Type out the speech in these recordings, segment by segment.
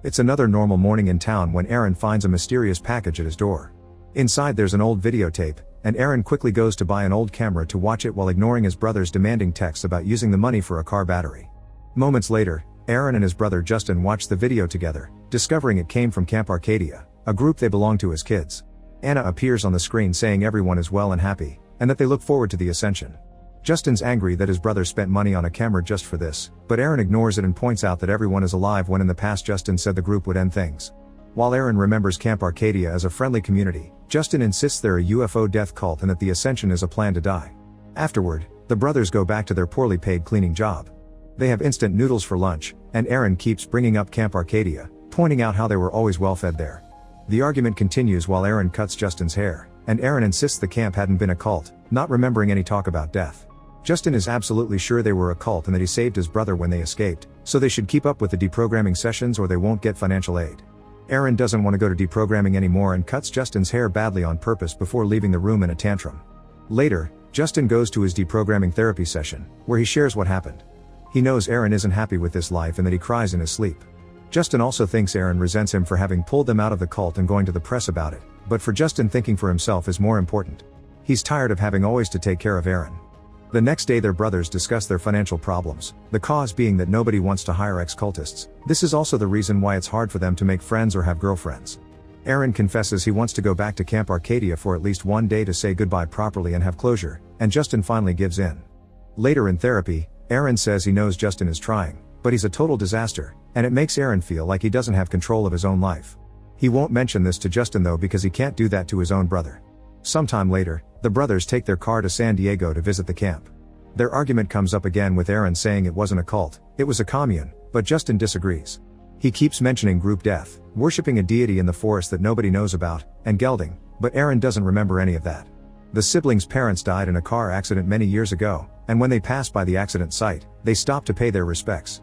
It's another normal morning in town when Aaron finds a mysterious package at his door. Inside there's an old videotape, and Aaron quickly goes to buy an old camera to watch it while ignoring his brother's demanding texts about using the money for a car battery. Moments later, Aaron and his brother Justin watch the video together, discovering it came from Camp Arcadia, a group they belong to as kids. Anna appears on the screen saying everyone is well and happy, and that they look forward to the ascension. Justin's angry that his brother spent money on a camera just for this, but Aaron ignores it and points out that everyone is alive when in the past Justin said the group would end things. While Aaron remembers Camp Arcadia as a friendly community, Justin insists they're a UFO death cult and that the ascension is a plan to die. Afterward, the brothers go back to their poorly paid cleaning job. They have instant noodles for lunch, and Aaron keeps bringing up Camp Arcadia, pointing out how they were always well fed there. The argument continues while Aaron cuts Justin's hair, and Aaron insists the camp hadn't been a cult, not remembering any talk about death. Justin is absolutely sure they were a cult and that he saved his brother when they escaped, so they should keep up with the deprogramming sessions or they won't get financial aid. Aaron doesn't want to go to deprogramming anymore and cuts Justin's hair badly on purpose before leaving the room in a tantrum. Later, Justin goes to his deprogramming therapy session, where he shares what happened. He knows Aaron isn't happy with this life and that he cries in his sleep. Justin also thinks Aaron resents him for having pulled them out of the cult and going to the press about it, but for Justin thinking for himself is more important. He's tired of having always to take care of Aaron. The next day their brothers discuss their financial problems, the cause being that nobody wants to hire ex-cultists. This is also the reason why it's hard for them to make friends or have girlfriends. Aaron confesses he wants to go back to Camp Arcadia for at least one day to say goodbye properly and have closure, and Justin finally gives in. Later in therapy, Aaron says he knows Justin is trying, but he's a total disaster, and it makes Aaron feel like he doesn't have control of his own life. He won't mention this to Justin though because he can't do that to his own brother. Sometime later, the brothers take their car to San Diego to visit the camp. Their argument comes up again with Aaron saying it wasn't a cult, it was a commune, but Justin disagrees. He keeps mentioning group death, worshipping a deity in the forest that nobody knows about, and gelding, but Aaron doesn't remember any of that. The siblings' parents died in a car accident many years ago, and when they pass by the accident site, they stop to pay their respects.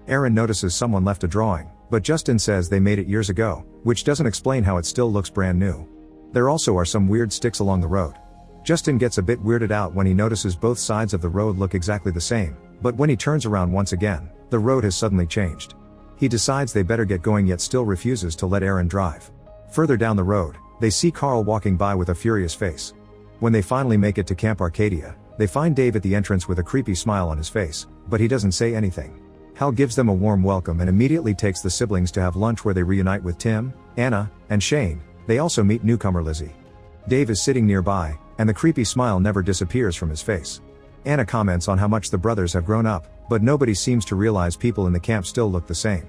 Aaron notices someone left a drawing, but Justin says they made it years ago, which doesn't explain how it still looks brand new. There also are some weird sticks along the road. Justin gets a bit weirded out when he notices both sides of the road look exactly the same, but when he turns around once again, the road has suddenly changed. He decides they better get going yet still refuses to let Aaron drive. Further down the road, they see Carl walking by with a furious face. When they finally make it to Camp Arcadia, they find Dave at the entrance with a creepy smile on his face, but he doesn't say anything. Hal gives them a warm welcome and immediately takes the siblings to have lunch where they reunite with Tim, Anna, and Shane. They also meet newcomer Lizzie. Dave is sitting nearby, and the creepy smile never disappears from his face. Anna comments on how much the brothers have grown up, but nobody seems to realize people in the camp still look the same.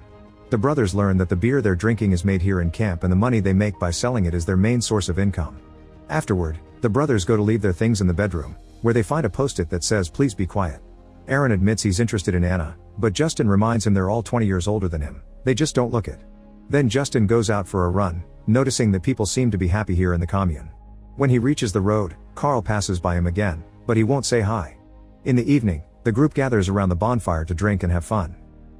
The brothers learn that the beer they're drinking is made here in camp and the money they make by selling it is their main source of income. Afterward, the brothers go to leave their things in the bedroom, where they find a post-it that says please be quiet. Aaron admits he's interested in Anna, but Justin reminds him they're all 20 years older than him, they just don't look it. Then Justin goes out for a run, noticing that people seem to be happy here in the commune. When he reaches the road, Carl passes by him again, but he won't say hi. In the evening, the group gathers around the bonfire to drink and have fun.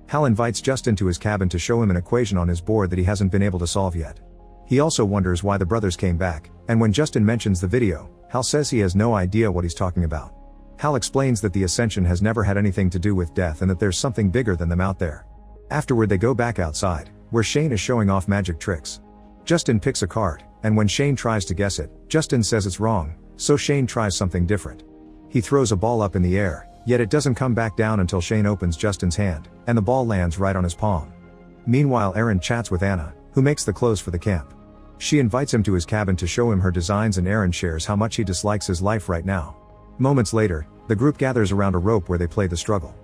Hal invites Justin to his cabin to show him an equation on his board that he hasn't been able to solve yet. He also wonders why the brothers came back, and when Justin mentions the video, Hal says he has no idea what he's talking about. Hal explains that the ascension has never had anything to do with death and that there's something bigger than them out there. Afterward they go back outside, where Shane is showing off magic tricks. Justin picks a card, and when Shane tries to guess it, Justin says it's wrong, so Shane tries something different. He throws a ball up in the air, yet it doesn't come back down until Shane opens Justin's hand, and the ball lands right on his palm. Meanwhile Aaron chats with Anna, who makes the clothes for the camp. She invites him to his cabin to show him her designs and Aaron shares how much he dislikes his life right now. Moments later, the group gathers around a rope where they play the struggle.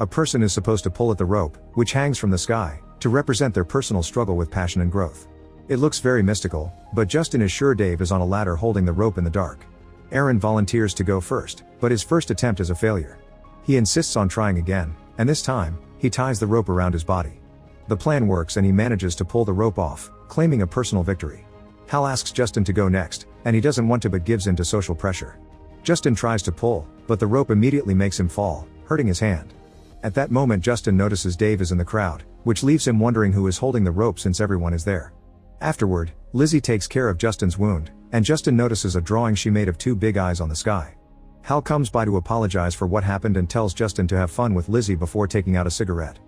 A person is supposed to pull at the rope, which hangs from the sky, to represent their personal struggle with passion and growth. It looks very mystical, but Justin is sure Dave is on a ladder holding the rope in the dark. Aaron volunteers to go first, but his first attempt is a failure. He insists on trying again, and this time, he ties the rope around his body. The plan works and he manages to pull the rope off, claiming a personal victory. Hal asks Justin to go next, and he doesn't want to but gives in to social pressure. Justin tries to pull, but the rope immediately makes him fall, hurting his hand. At that moment Justin notices Dave is in the crowd, which leaves him wondering who is holding the rope since everyone is there. Afterward, Lizzie takes care of Justin's wound, and Justin notices a drawing she made of two big eyes on the sky. Hal comes by to apologize for what happened and tells Justin to have fun with Lizzie before taking out a cigarette.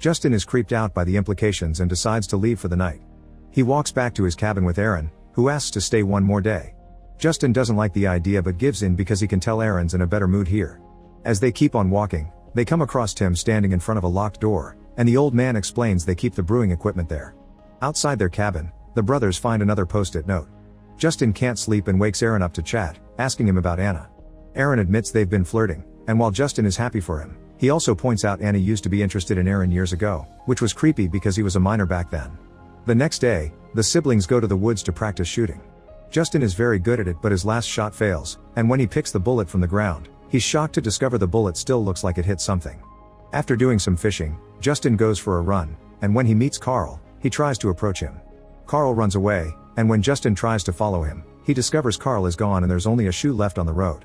Justin is creeped out by the implications and decides to leave for the night. He walks back to his cabin with Aaron, who asks to stay one more day. Justin doesn't like the idea but gives in because he can tell Aaron's in a better mood here. As they keep on walking, they come across Tim standing in front of a locked door, and the old man explains they keep the brewing equipment there. Outside their cabin, the brothers find another post-it note. Justin can't sleep and wakes Aaron up to chat, asking him about Anna. Aaron admits they've been flirting, and while Justin is happy for him, he also points out Anna used to be interested in Aaron years ago, which was creepy because he was a minor back then. The next day, the siblings go to the woods to practice shooting. Justin is very good at it but his last shot fails, and when he picks the bullet from the ground, he's shocked to discover the bullet still looks like it hit something. After doing some fishing, Justin goes for a run, and when he meets Carl, he tries to approach him. Carl runs away, and when Justin tries to follow him, he discovers Carl is gone and there's only a shoe left on the road.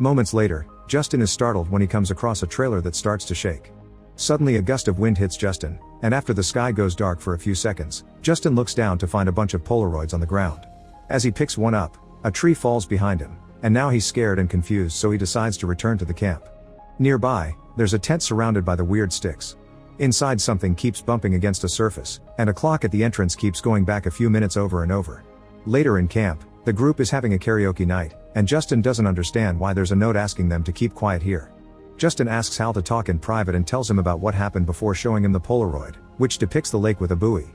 Moments later, Justin is startled when he comes across a trailer that starts to shake. Suddenly a gust of wind hits Justin, and after the sky goes dark for a few seconds, Justin looks down to find a bunch of Polaroids on the ground. As he picks one up, a tree falls behind him, and now he's scared and confused so he decides to return to the camp. Nearby, there's a tent surrounded by the weird sticks. Inside something keeps bumping against a surface, and a clock at the entrance keeps going back a few minutes over and over. Later in camp, the group is having a karaoke night, and Justin doesn't understand why there's a note asking them to keep quiet here. Justin asks Hal to talk in private and tells him about what happened before showing him the Polaroid, which depicts the lake with a buoy.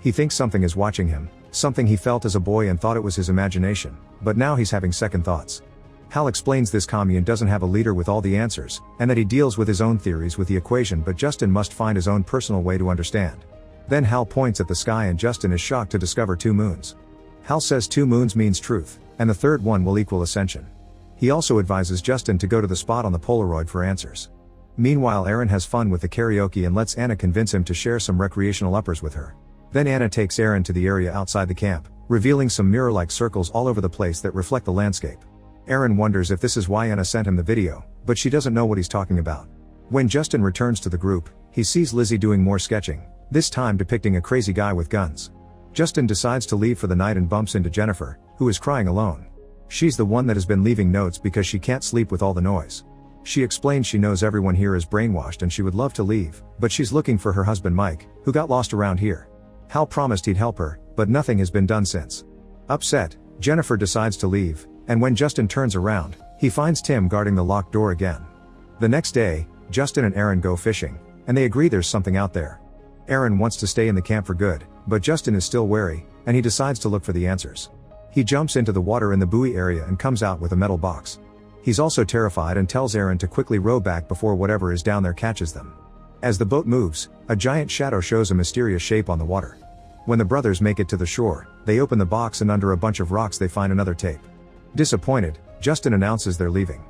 He thinks something is watching him, something he felt as a boy and thought it was his imagination, but now he's having second thoughts. Hal explains this commune doesn't have a leader with all the answers, and that he deals with his own theories with the equation but Justin must find his own personal way to understand. Then Hal points at the sky and Justin is shocked to discover 2 moons. Hal says 2 moons means truth, and the third one will equal ascension. He also advises Justin to go to the spot on the Polaroid for answers. Meanwhile Aaron has fun with the karaoke and lets Anna convince him to share some recreational uppers with her. Then Anna takes Aaron to the area outside the camp, revealing some mirror-like circles all over the place that reflect the landscape. Aaron wonders if this is why Anna sent him the video, but she doesn't know what he's talking about. When Justin returns to the group, he sees Lizzie doing more sketching, this time depicting a crazy guy with guns. Justin decides to leave for the night and bumps into Jennifer, who is crying alone. She's the one that has been leaving notes because she can't sleep with all the noise. She explains she knows everyone here is brainwashed and she would love to leave, but she's looking for her husband Mike, who got lost around here. Hal promised he'd help her, but nothing has been done since. Upset, Jennifer decides to leave, and when Justin turns around, he finds Tim guarding the locked door again. The next day, Justin and Aaron go fishing, and they agree there's something out there. Aaron wants to stay in the camp for good, but Justin is still wary, and he decides to look for the answers. He jumps into the water in the buoy area and comes out with a metal box. He's also terrified and tells Aaron to quickly row back before whatever is down there catches them. As the boat moves, a giant shadow shows a mysterious shape on the water. When the brothers make it to the shore, they open the box and under a bunch of rocks they find another tape. Disappointed, Justin announces they're leaving.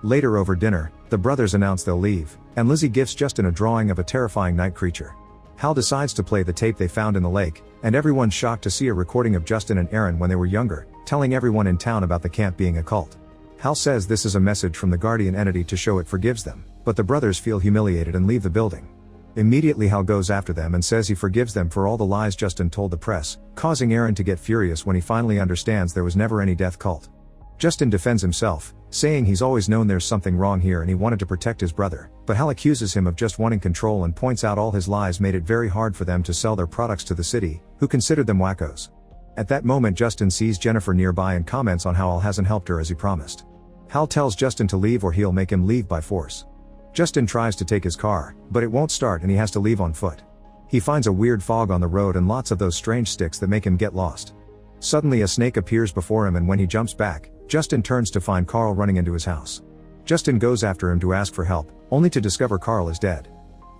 Later over dinner, the brothers announce they'll leave, and Lizzie gifts Justin a drawing of a terrifying night creature. Hal decides to play the tape they found in the lake, and everyone's shocked to see a recording of Justin and Aaron when they were younger, telling everyone in town about the camp being a cult. Hal says this is a message from the guardian entity to show it forgives them, but the brothers feel humiliated and leave the building. Immediately Hal goes after them and says he forgives them for all the lies Justin told the press, causing Aaron to get furious when he finally understands there was never any death cult. Justin defends himself, saying he's always known there's something wrong here and he wanted to protect his brother, but Hal accuses him of just wanting control and points out all his lies made it very hard for them to sell their products to the city, who considered them wackos. At that moment Justin sees Jennifer nearby and comments on how Hal hasn't helped her as he promised. Hal tells Justin to leave or he'll make him leave by force. Justin tries to take his car, but it won't start and he has to leave on foot. He finds a weird fog on the road and lots of those strange sticks that make him get lost. Suddenly a snake appears before him and when he jumps back, Justin turns to find Carl running into his house. Justin goes after him to ask for help, only to discover Carl is dead.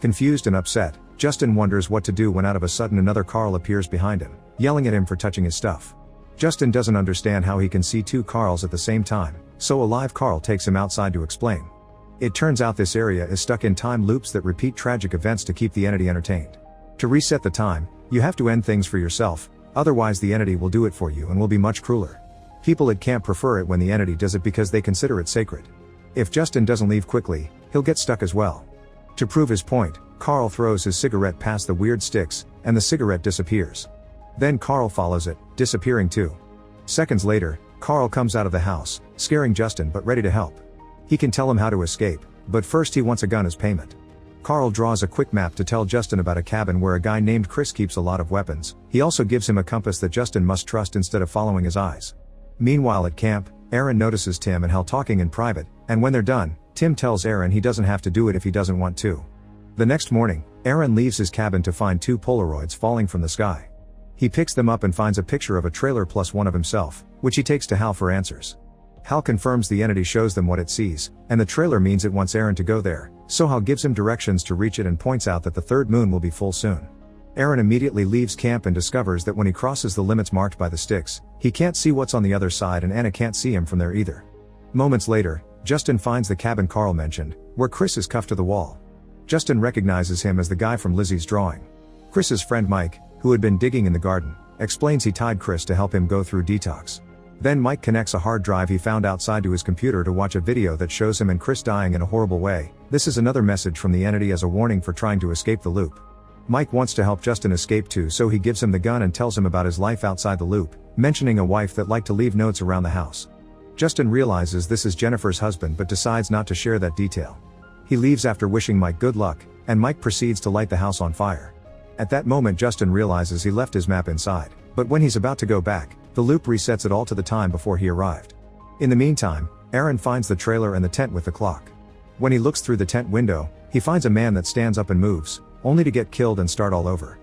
Confused and upset, Justin wonders what to do when out of a sudden another Carl appears behind him, yelling at him for touching his stuff. Justin doesn't understand how he can see 2 Carls at the same time, so a live Carl takes him outside to explain. It turns out this area is stuck in time loops that repeat tragic events to keep the entity entertained. To reset the time, you have to end things for yourself, otherwise the entity will do it for you and will be much crueler. People at camp prefer it when the entity does it because they consider it sacred. If Justin doesn't leave quickly, he'll get stuck as well. To prove his point, Carl throws his cigarette past the weird sticks, and the cigarette disappears. Then Carl follows it, disappearing too. Seconds later, Carl comes out of the house, scaring Justin but ready to help. He can tell him how to escape, but first he wants a gun as payment. Carl draws a quick map to tell Justin about a cabin where a guy named Chris keeps a lot of weapons. He also gives him a compass that Justin must trust instead of following his eyes. Meanwhile at camp, Aaron notices Tim and Hal talking in private, and when they're done, Tim tells Aaron he doesn't have to do it if he doesn't want to. The next morning, Aaron leaves his cabin to find 2 Polaroids falling from the sky. He picks them up and finds a picture of a trailer plus one of himself, which he takes to Hal for answers. Hal confirms the entity shows them what it sees, and the trailer means it wants Aaron to go there, so Hal gives him directions to reach it and points out that the third moon will be full soon. Aaron immediately leaves camp and discovers that when he crosses the limits marked by the sticks, he can't see what's on the other side and Anna can't see him from there either. Moments later, Justin finds the cabin Carl mentioned, where Chris is cuffed to the wall. Justin recognizes him as the guy from Lizzie's drawing. Chris's friend Mike, who had been digging in the garden, explains he tied Chris to help him go through detox. Then Mike connects a hard drive he found outside to his computer to watch a video that shows him and Chris dying in a horrible way. This is another message from the entity as a warning for trying to escape the loop. Mike wants to help Justin escape too, so he gives him the gun and tells him about his life outside the loop, mentioning a wife that liked to leave notes around the house. Justin realizes this is Jennifer's husband but decides not to share that detail. He leaves after wishing Mike good luck, and Mike proceeds to light the house on fire. At that moment Justin realizes he left his map inside, but when he's about to go back, the loop resets it all to the time before he arrived. In the meantime, Aaron finds the trailer and the tent with the clock. When he looks through the tent window, he finds a man that stands up and moves, only to get killed and start all over.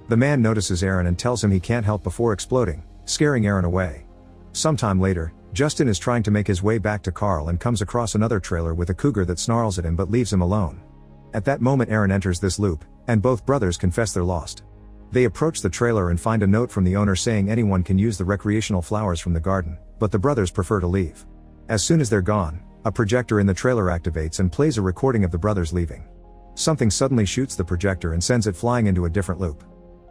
The man notices Aaron and tells him he can't help before exploding, scaring Aaron away. Sometime later, Justin is trying to make his way back to Carl and comes across another trailer with a cougar that snarls at him but leaves him alone. At that moment Aaron enters this loop, and both brothers confess they're lost. They approach the trailer and find a note from the owner saying anyone can use the recreational flowers from the garden, but the brothers prefer to leave. As soon as they're gone, a projector in the trailer activates and plays a recording of the brothers leaving. Something suddenly shoots the projector and sends it flying into a different loop.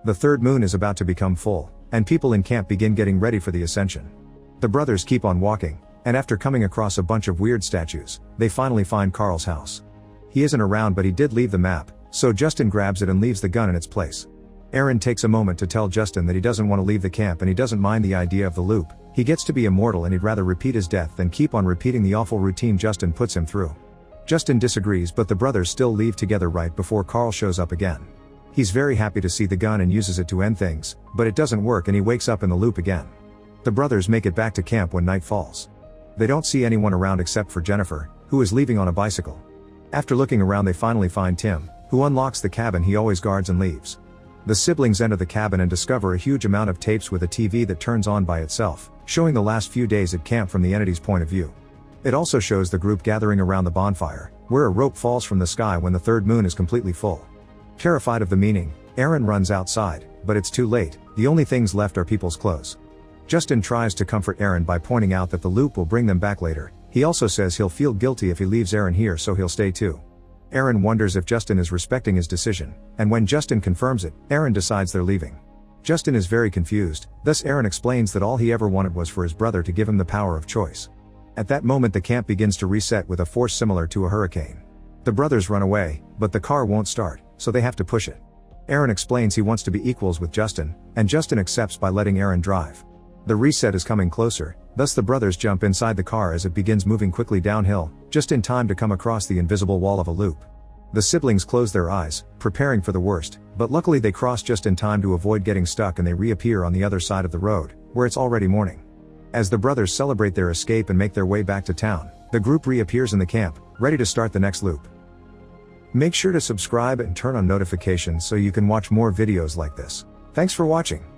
The third moon is about to become full, and people in camp begin getting ready for the ascension. The brothers keep on walking, and after coming across a bunch of weird statues, they finally find Carl's house. He isn't around but he did leave the map, so Justin grabs it and leaves the gun in its place. Aaron takes a moment to tell Justin that he doesn't want to leave the camp and he doesn't mind the idea of the loop. He gets to be immortal and he'd rather repeat his death than keep on repeating the awful routine Justin puts him through. Justin disagrees but the brothers still leave together right before Carl shows up again. He's very happy to see the gun and uses it to end things, but it doesn't work and he wakes up in the loop again. The brothers make it back to camp when night falls. They don't see anyone around except for Jennifer, who is leaving on a bicycle. After looking around they finally find Tim, who unlocks the cabin he always guards and leaves. The siblings enter the cabin and discover a huge amount of tapes with a TV that turns on by itself, showing the last few days at camp from the entity's point of view. It also shows the group gathering around the bonfire, where a rope falls from the sky when the third moon is completely full. Terrified of the meaning, Aaron runs outside, but it's too late. The only things left are people's clothes. Justin tries to comfort Aaron by pointing out that the loop will bring them back later. He also says he'll feel guilty if he leaves Aaron here, so he'll stay too. Aaron wonders if Justin is respecting his decision, and when Justin confirms it, Aaron decides they're leaving. Justin is very confused, thus Aaron explains that all he ever wanted was for his brother to give him the power of choice. At that moment the camp begins to reset with a force similar to a hurricane. The brothers run away, but the car won't start, so they have to push it. Aaron explains he wants to be equals with Justin, and Justin accepts by letting Aaron drive. The reset is coming closer, thus the brothers jump inside the car as it begins moving quickly downhill, just in time to come across the invisible wall of a loop. The siblings close their eyes, preparing for the worst, but luckily they cross just in time to avoid getting stuck and they reappear on the other side of the road, where it's already morning. As the brothers celebrate their escape and make their way back to town, the group reappears in the camp, ready to start the next loop. Make sure to subscribe and turn on notifications so you can watch more videos like this. Thanks for watching.